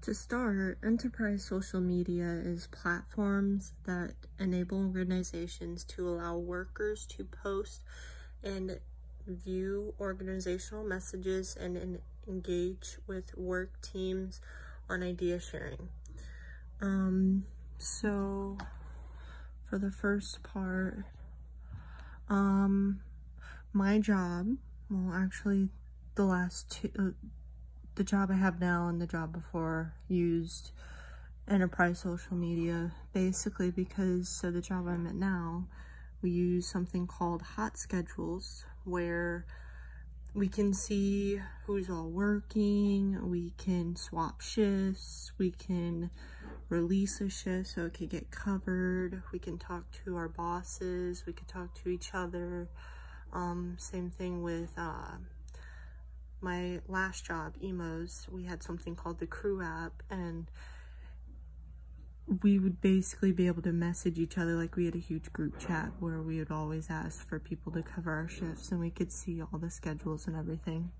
To start, enterprise social media is platforms that enable organizations to allow workers to post and view organizational messages and engage with work teams on idea sharing. So for the first part, my job, well, actually the last two, the job I have now and the job before used enterprise social media, basically because, so the job I'm at now, we use something called hot schedules, where we can see who's all working, we can swap shifts, we can release a shift so it could get covered, we can talk to our bosses, we can talk to each other. Same thing with my last job, Emos. We had something called the Crew app, and we would basically be able to message each other. Like, we had a huge group chat where we would always ask for people to cover our shifts, and we could see all the schedules and everything.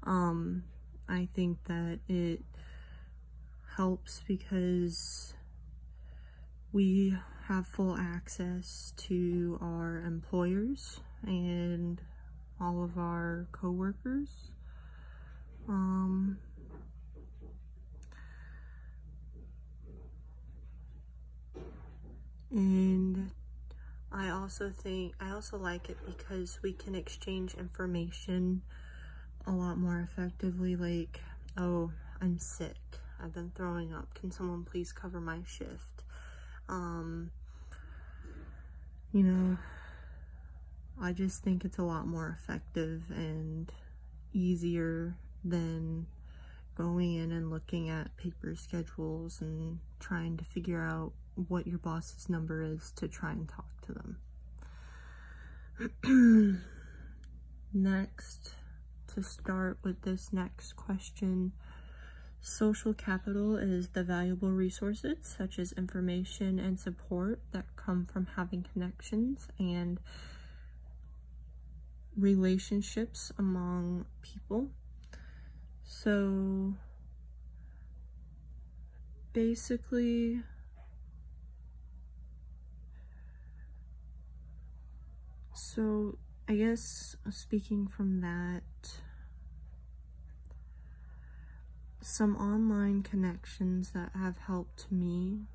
I think that it helps because we have full access to our employers and all of our co-workers. And I also like it because we can exchange information a lot more effectively. Like, oh, I'm sick, I've been throwing up, can someone please cover my shift? You know, I just think it's a lot more effective and easier than going in and looking at paper schedules and trying to figure out what your boss's number is to try and talk to them. Next, to start with this next question, social capital is the valuable resources such as information and support that come from having connections and relationships among people. So basically, I guess speaking from that, some online connections that have helped me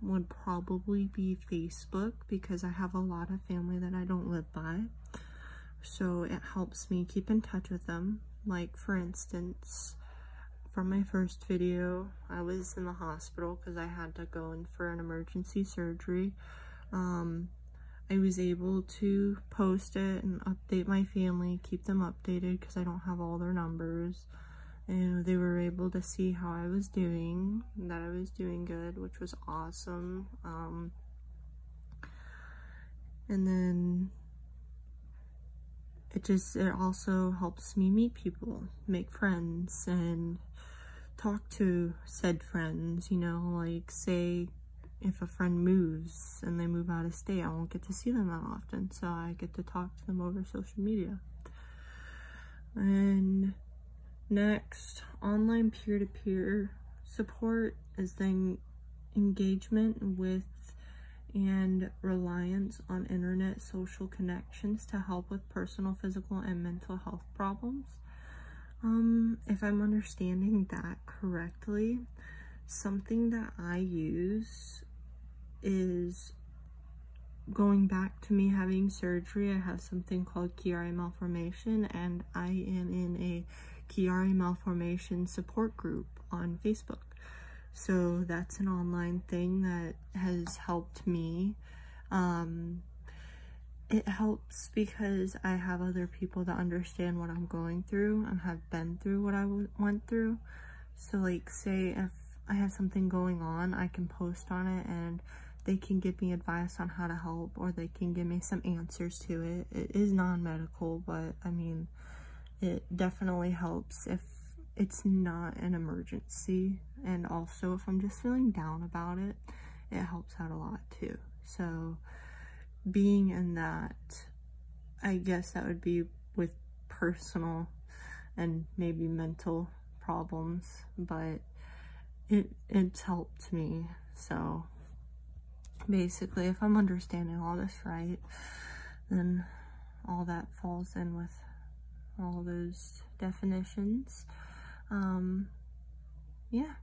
would probably be Facebook, because I have a lot of family that I don't live by. So it helps me keep in touch with them. Like, for instance, from my first video, I was in the hospital because I had to go in for an emergency surgery. I was able to post it and update my family, keep them updated because I don't have all their numbers. And they were able to see how I was doing, that I was doing good, which was awesome. And then it also helps me meet people, make friends, and talk to said friends, you know, like, say if a friend moves and they move out of state, I won't get to see them that often, so I get to talk to them over social media. And next, online peer-to-peer support is the engagement with and reliance on internet social connections to help with personal, physical, and mental health problems. If I'm understanding that correctly, something that I use is, going back to me having surgery, I have something called Chiari malformation, and I am in a Chiari malformation support group on Facebook. So that's an online thing that has helped me. It helps because I have other people that understand what I'm going through and have been through what I went through. So, like, say if I have something going on, I can post on it and they can give me advice on how to help, or they can give me some answers to it. It is non-medical, but I mean, it definitely helps if it's not an emergency. And also, if I'm just feeling down about it, it helps out a lot too. So being in that, I guess that would be with personal and maybe mental problems, but it's helped me. So basically, if I'm understanding all this right, then all that falls in with all those definitions. Yeah.